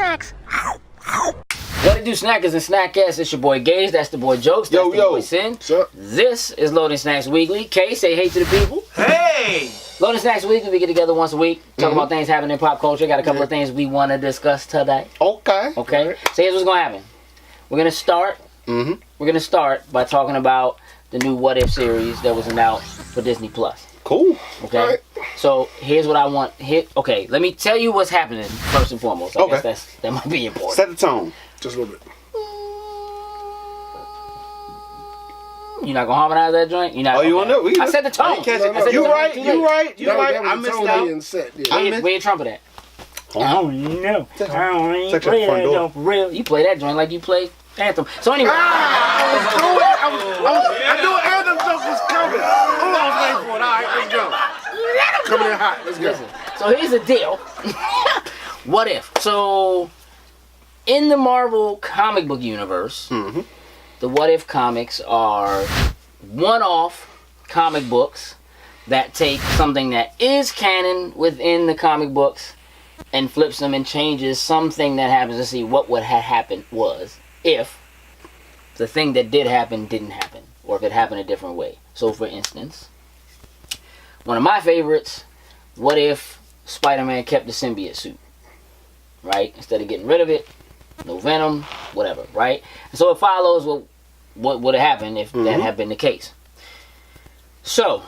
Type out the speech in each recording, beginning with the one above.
snacks. What it do, snackers and snackass? It's your boy Gage. That's the boy Jokes. That's the boy Sin. What's up? This is Loading Snacks Weekly. K, say hey to the people. Hey! Loading Snacks Weekly, we get together once a week, talk about things happening in pop culture. Got a couple of things we want to discuss today. Okay. Okay? Right. So here's what's going to happen. We're going to start. We're going to start by talking about the new What If series that was announced for Disney Plus. Cool. Okay? Right. So here's what I want. Okay, let me tell you what's happening first and foremost. I guess that might be important. Set the tone. Just a little bit. You're not gonna harmonize that joint? You're not. Oh, you want to? I set the tone. You right. You right. You right. I missed out. Where your trumpet at? I don't know. For real. You play that joint like you play Anthem. So anyway. I knew Anthem joke was coming. Hold on, wait for it. All right, let's go. Coming in hot. Let's go. Listen, so here's the deal. What if? So in the Marvel comic book universe, the What If comics are one-off comic books that take something that is canon within the comic books and flips them and changes something that happens to see what would have happened was if the thing that did happen didn't happen, or if it happened a different way. So for instance, one of my favorites, what if Spider-Man kept the symbiote suit, right? Instead of getting rid of it, no venom, whatever, right? And so it follows what would have happened if that had been the case. So,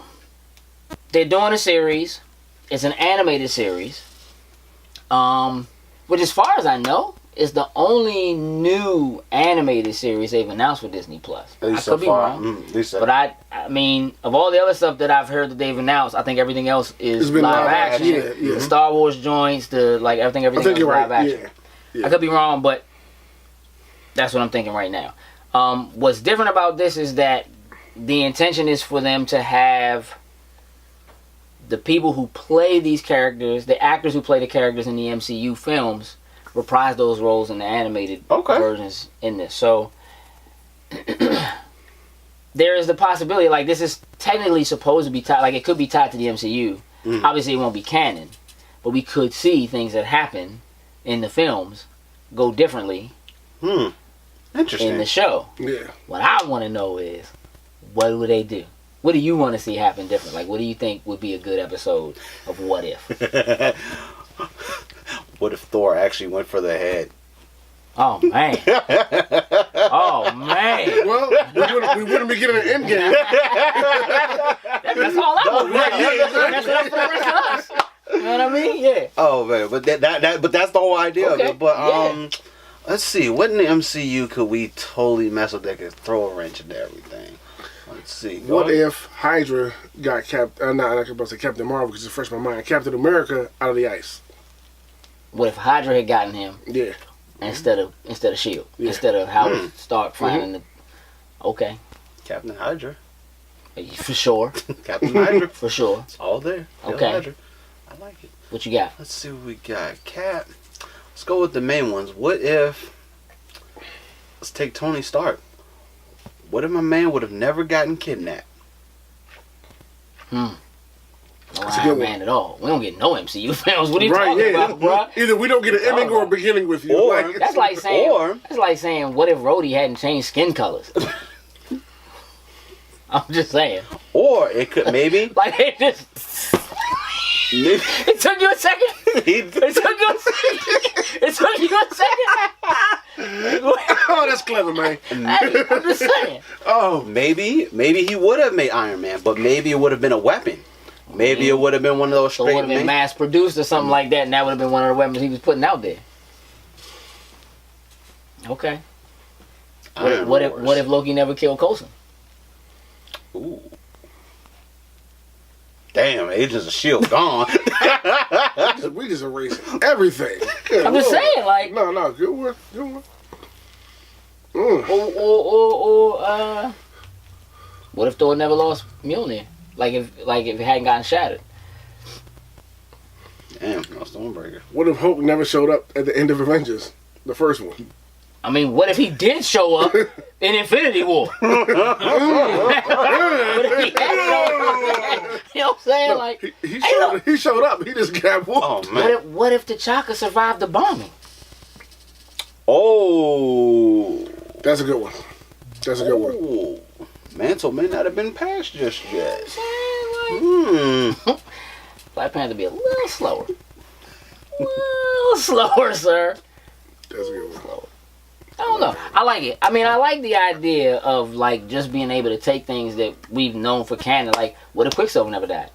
they're doing a series. It's an animated series. Which as far as I know, is the only new animated series they've announced for Disney Plus. I could be wrong. But I mean, of all the other stuff that I've heard that they've announced, I think everything else is live action. Yeah. The Star Wars joints, everything else is live action. Yeah. I could be wrong, but that's what I'm thinking right now. What's different about this is that the intention is for them to have the people who play these characters, the actors who play the characters in the MCU films, reprise those roles in the animated versions in this. So there is the possibility, like, this is technically supposed to be tied, like, it could be tied to the MCU. Obviously it won't be canon, but we could see things that happen in the films go differently Interesting. in the show. Yeah. What I want to know is, what would they do? What do you want to see happen different? Like, what do you think would be a good episode of What If? What if Thor actually went for the head? Oh, man. Oh, man. Well, we wouldn't be getting an end game. That's all I want. That's enough for the rest of us. You know what I mean? Yeah. Oh man, but but that's the whole idea of Okay. it. But let's see, what in the MCU could we totally mess with that could throw a wrench into everything? Let's see. What if Hydra got Captain Marvel, because it's fresh in my mind. Captain America out of the ice. What if Hydra had gotten him Yeah. instead of Shield, instead of Howard Stark finding the? Okay, Captain Hydra? for sure, Captain Hydra? for sure. It's all there. Okay. Hydra. I like it. What you got? Let's see what we got. Cap. Let's go with the main ones. What if? Let's take Tony Stark. What if my man would have never gotten kidnapped? No That's a Iron good Man at all. We don't get no MCU films. What are you talking about, bro? Either we don't get an ending or a beginning with you. Or- That's like saying, what if Rhodey hadn't changed skin colors? I'm just saying. Or it could maybe. Like, it just. maybe It took you a second. It took you a second. Oh, that's clever, man. Hey, I'm just saying. Oh, maybe he would have made Iron Man, but maybe it would have been a weapon. Maybe it would have been one of those So it would have been mass produced or something like that, and that would have been one of the weapons he was putting out there. Okay. What if Loki never killed Coulson? Ooh. Damn, Agents of S.H.I.E.L.D. gone. we just erasing everything. Good I'm just Lord. saying, like. No, good one. What if Thor never lost Mjolnir? Like if it hadn't gotten shattered. Damn, no Stormbreaker. What if Hulk never showed up at the end of Avengers? The first one. I mean, what if he did show up in Infinity War? What if he had shown up? You know what I'm saying? No, Like, he showed up. He just got whooped. Oh man. what if T'Chaka survived the bombing? Oh. That's a good one. That's a good one. Oh. Mantle may not have been passed just yet. Black Panther be a little slower. A little slower, sir. That's a good one. I don't know. I like it. I mean, I like the idea of like just being able to take things that we've known for canon. Like, what if Quicksilver never died?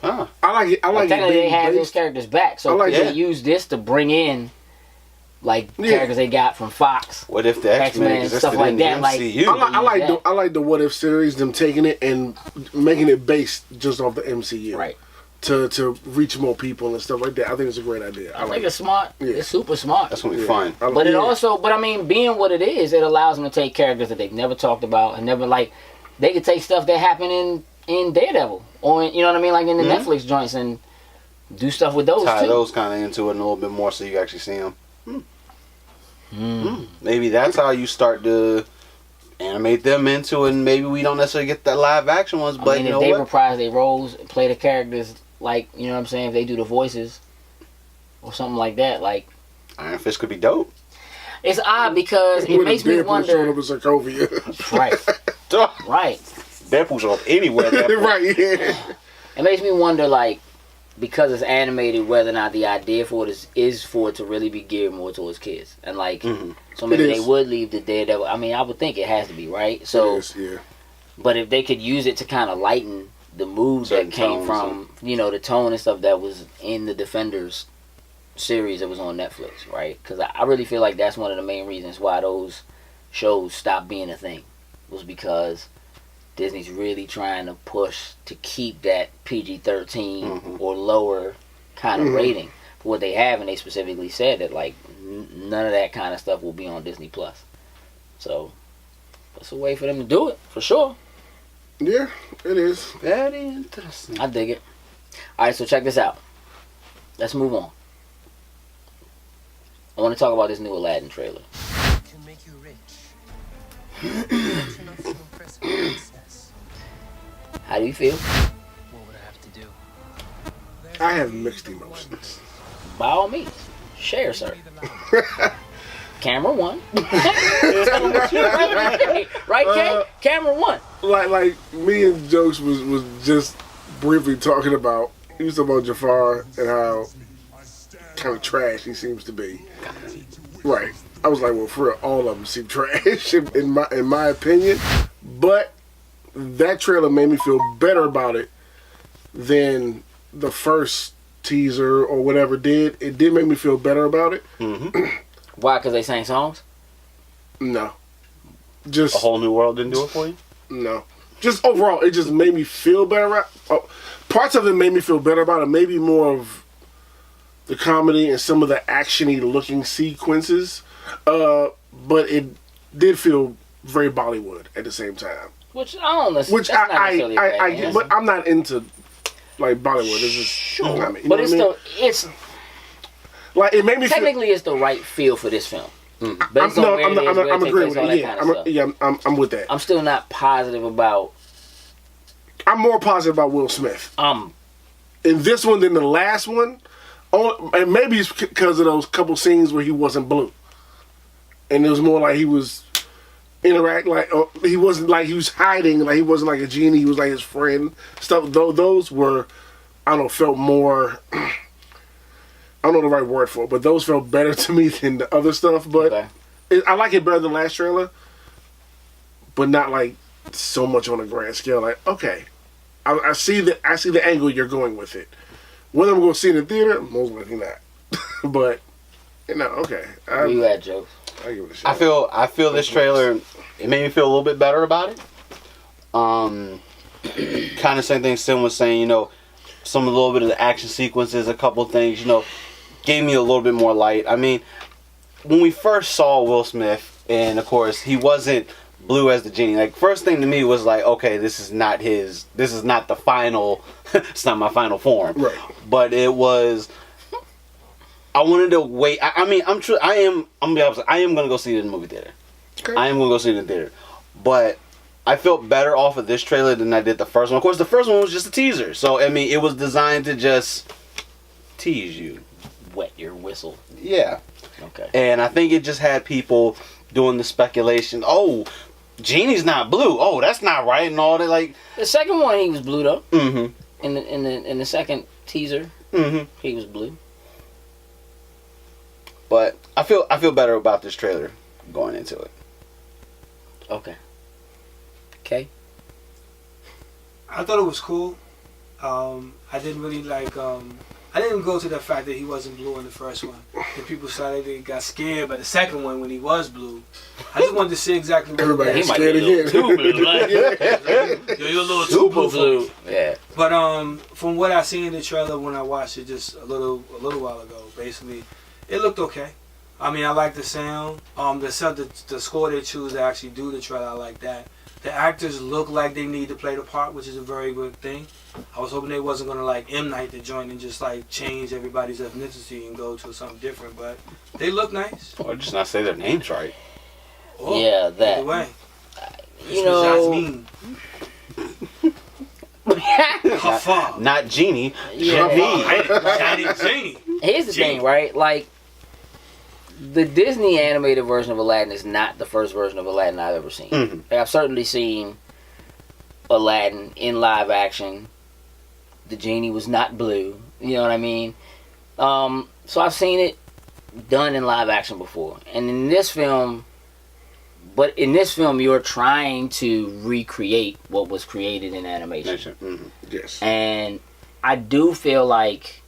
Huh. I like it. I like it. They have those characters back, so like they use this to bring in like characters they got from Fox. What if the X-Men existed stuff like in the that? Like, MCU? I like the What If series. Them taking it and making it based just off the MCU. Right. To reach more people and stuff like that. I think it's a great idea. I think it's smart. Yeah. It's super smart. That's gonna be fun. But it also, I mean, being what it is, it allows them to take characters that they've never talked about and never like. They could take stuff that happened in Daredevil or you know what I mean, like in the Netflix joints and do stuff with those. Tie too. those kind of into it a little bit more so you actually see them. Maybe that's how you start to animate them into it. And maybe we don't necessarily get the live action ones, but I mean, you know if they what? reprise their roles, play the characters. Like, you know what I'm saying? If they do the voices or something like that, like... Iron Fist could be dope. It's odd because it makes me wonder... Showing up in Sokovia. Right. Right. Deadpool show up anywhere. Right, yeah. It makes me wonder, like, because it's animated, whether or not the idea for it is for it to really be geared more towards kids. And, like, so maybe they would leave the Daredevil... I mean, I would think it has to be, right? So, it is, yeah. But if they could use it to kind of lighten... the mood that came from, you know, the tone and stuff that was in the Defenders series that was on Netflix, right? Because I really feel like that's one of the main reasons why those shows stopped being a thing, was because Disney's really trying to push to keep that PG-13 or lower kind of rating for what they have, and they specifically said that, like, none of that kind of stuff will be on Disney+. So, that's a way for them to do it, for sure. Yeah, it is. Very interesting. I dig it. Alright, so check this out. Let's move on. I want to talk about this new Aladdin trailer. Can make you rich. Rich enough to impress a princess. How do you feel? What would I have to do? I have mixed emotions. By all means, share, sir. Camera one. Tell them what you really think. Right, Kay? Camera one. Like me and Jokes was just briefly talking about. He was talking about Jafar and how kind of trash he seems to be. Right. I was like, well, for real, all of them seem trash in my opinion. But that trailer made me feel better about it than the first teaser or whatever did. It did make me feel better about it. Why? Because they sang songs? No. Just A Whole New World didn't do it for you? No. Just overall, it just made me feel better. Parts of it made me feel better about it. Maybe more of the comedy and some of the action-y looking sequences. But it did feel very Bollywood at the same time. Which I don't know. Which but I'm not into like Bollywood. It's just sure. I mean, but it's it's like it made me technically it's the right feel for this film. I'm agreeing with it. Yeah, I'm with that. I'm still not positive about. I'm more positive about Will Smith. In this one than the last one, and maybe it's because of those couple scenes where he wasn't blue, and it was more like he was he wasn't like he was hiding, like he wasn't like a genie. He was like his friend. Stuff. Those were, I don't know, felt more. I don't know the right word for it, but those felt better to me than the other stuff. But I like it better than the last trailer, but not like so much on a grand scale. Like, okay, I see the angle you're going with it. Whether I'm going to see it in the theater, most likely not. But okay. Where you at, Joe? I give it a shot. I feel this trailer. It made me feel a little bit better about it. Kind of same thing Sim was saying. Some a little bit of the action sequences, a couple things. Gave me a little bit more light. I mean, when we first saw Will Smith, and of course he wasn't blue as the genie. Like, first thing to me was like, okay, this is not the final. It's not my final form. Right. But it was. I wanted to wait. I mean, I'm gonna be honest. I am gonna go see it in the movie theater. Okay. I am gonna go see it in the theater. But I felt better off of this trailer than I did the first one. Of course, the first one was just a teaser. So, I mean, it was designed to just tease you. wet your whistle. Yeah. Okay. And I think it just had people doing the speculation. Oh, Genie's not blue. Oh, that's not right, and all that. Like The second one, he was blue though. Mm-hmm. In the second teaser, Mm-hmm. he was blue. But I feel better about this trailer going into it. Okay. Okay. I thought it was cool. I didn't really like. I didn't go to the fact that he wasn't blue in the first one. And people started they got scared by the second one when he was blue. I just wanted to see exactly what Everybody He got might be scared a little again. too blue. Like, Yo, you're a little too blue for me. Yeah. But from what I seen in the trailer when I watched it just a little while ago, basically, it looked okay. I mean, I like the sound. The score they choose to actually do the trailer, I like that. The actors look like they need to play the part, which is a very good thing. I was hoping they wasn't gonna like M Night the joint and just like change everybody's ethnicity and go to something different, but they look nice. Or just not say their names right. Oh, Yeah, that. Either way, You know. Jasmine. Hafa. Not Genie. Yeah. Genie. Here's the thing, right? Like, the Disney animated version of Aladdin is not the first version of Aladdin I've ever seen. Mhm. Like, I've certainly seen Aladdin in live action. The genie was not blue. You know what I mean? So I've seen it done in live action before. And in this film, you're trying to recreate what was created in animation. Mm-hmm. Yes. And I do feel like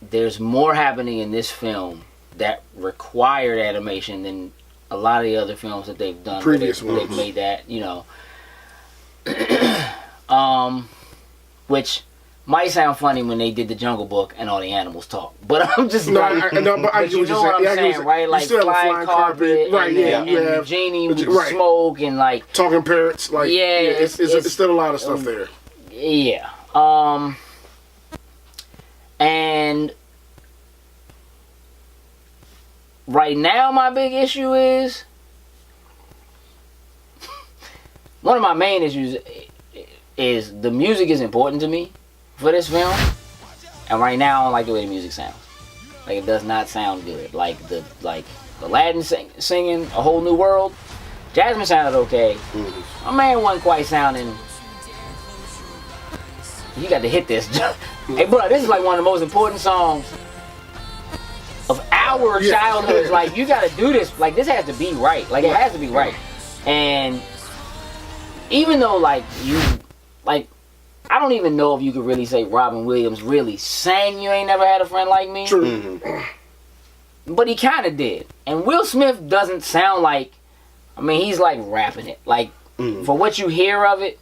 there's more happening in this film that required animation than a lot of the other films that they've done. Previous they've ones. made that, you know. Which might sound funny when they did the Jungle Book and all the animals talk, but I'm just No, like, but I but get you what know you're what I'm saying. Yeah, I get what saying, you're right? saying. Like You still have a flying carpet, right? and, Yeah, and you the have genie with right. smoke and like, talking parrots. Like, Yeah, it's still a lot of stuff there. yeah. And right now, my big issue is one of my main issues is the music is important to me for this film, and right now I don't like the way the music sounds. Like, it does not sound good. Like Aladdin singing A Whole New World, Jasmine sounded okay. My man wasn't quite sounding. You got to hit this. Hey, bro, this is like one of the most important songs of our childhoods. Like, you got to do this. Like, this has to be right. Like, it has to be right. And even though, like, I don't even know if you could really say Robin Williams really sang You Ain't Never Had a Friend Like Me. True. But he kind of did. And Will Smith doesn't sound like, I mean, he's like rapping it. Like, for what you hear of it,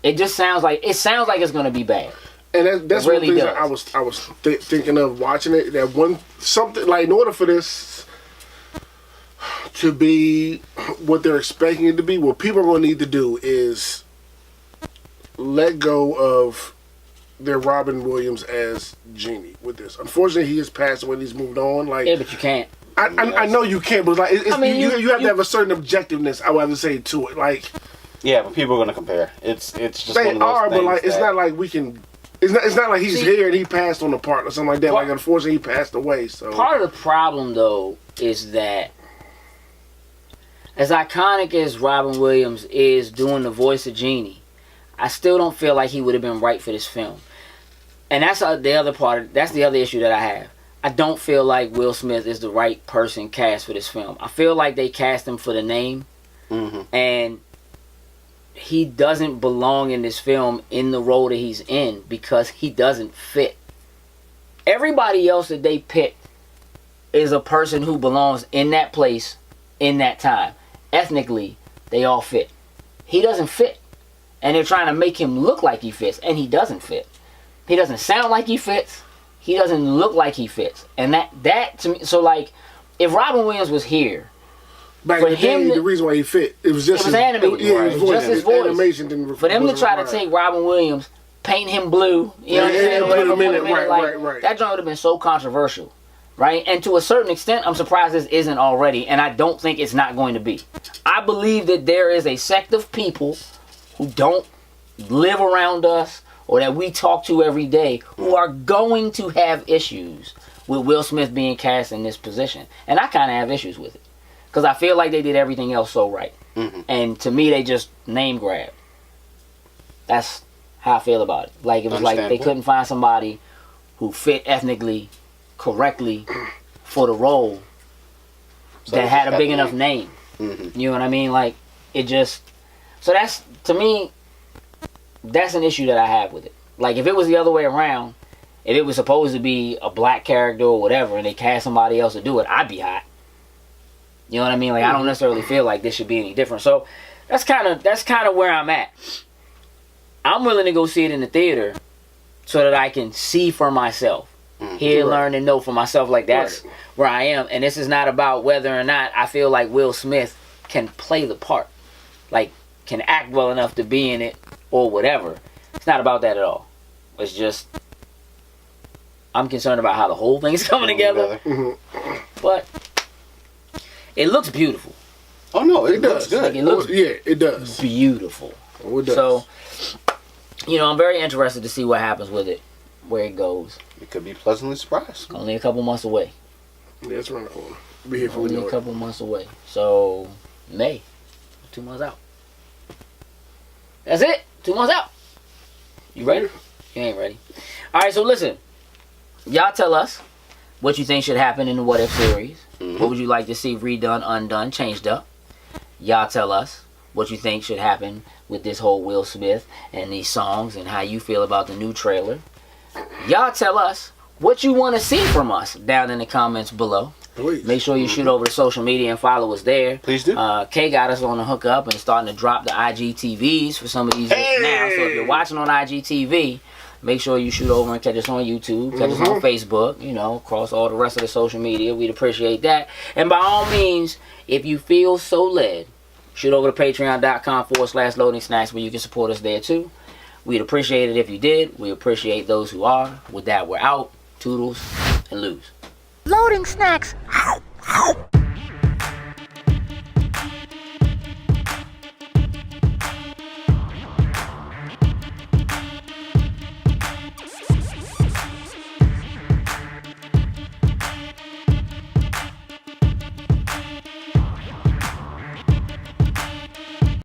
it just sounds like it's going to be bad. And that's It really one thing does. I was thinking of watching it. That something like, in order for this to be what they're expecting it to be, what people are going to need to do is let go of their Robin Williams as Genie with this. Unfortunately, he has passed away. He's moved on. Like, Yeah, but you can't. I know you can't, but like, I mean, you have to have a certain objectiveness, I would have to say, to it. Like, Yeah, but people are gonna compare. It's just they one of those are, but things like, it's that- not like we can. It's not like he's here and he passed on the part or something like that. Part- Like, unfortunately, he passed away. So Part of the problem, though, is that as iconic as Robin Williams is doing the voice of Genie, I still don't feel like he would have been right for this film. And that's the other part. That's the other issue that I have. I don't feel like Will Smith is the right person cast for this film. I feel like they cast him for the name, and he doesn't belong in this film in the role that he's in because he doesn't fit. Everybody else that they picked is a person who belongs in that place, in that time. Ethnically, they all fit. He doesn't fit. And they're trying to make him look like he fits, and he doesn't fit. He doesn't sound like he fits. He doesn't look like he fits. And that to me, so like, if Robin Williams was here, back for in the day, him to- the reason why he fit, it was just it was animated, Yeah, right? his voice. Just his voice. Animation didn't. for them to wasn't try to required. take Robin Williams, paint him blue, you know what I'm Yeah, saying? put Whatever, him in it, like, right. That joint would have been so controversial, right? And to a certain extent, I'm surprised this isn't already, and I don't think it's not going to be. I believe that there is a sect of people who don't live around us or that we talk to every day who are going to have issues with Will Smith being cast in this position. And I kind of have issues with it. Because I feel like they did everything else so right. And to me, they just name grabbed. That's how I feel about it. Like, it was like they couldn't find somebody who fit ethnically correctly for the role that had a big enough name. You know what I mean? Like, it just... So that's, to me, that's an issue that I have with it. Like, if it was the other way around, if it was supposed to be a black character or whatever, and they cast somebody else to do it, I'd be hot. You know what I mean? Like, I don't necessarily feel like this should be any different. So, that's kind of where I'm at. I'm willing to go see it in the theater so that I can see for myself. Hear, learn, and know for myself. Like, that's where I am. And this is not about whether or not I feel like Will Smith can play the part. Like, can act well enough to be in it or whatever. It's not about that at all. It's just, I'm concerned about how the whole thing is coming together. But it looks beautiful. Oh no, it looks good. Like, it looks it does. Beautiful. Oh, it does. So, you know, I'm very interested to see what happens with it, where it goes. It could be pleasantly surprised. Only a couple months away. Yeah, it's around the corner. Be here for Only a couple months away. So, May. 2 months out. That's it. 2 months out. You ready? You ain't ready. Alright, so listen. Y'all tell us what you think should happen in the What If series. What would you like to see redone, undone, changed up? Y'all tell us what you think should happen with this whole Will Smith and these songs and how you feel about the new trailer. Y'all tell us what you want to see from us down in the comments below. Please. Make sure you shoot over to social media and follow us there. Please do. Kay got us on the hookup and starting to drop the IGTVs for some of these now. So if you're watching on IGTV, make sure you shoot over and catch us on YouTube, catch us on Facebook, you know, across all the rest of the social media. We'd appreciate that. And by all means, if you feel so led, shoot over to patreon.com/loading snacks where you can support us there too. We'd appreciate it if you did. We appreciate those who are. With that, we're out. Toodles and lose. Loading snacks.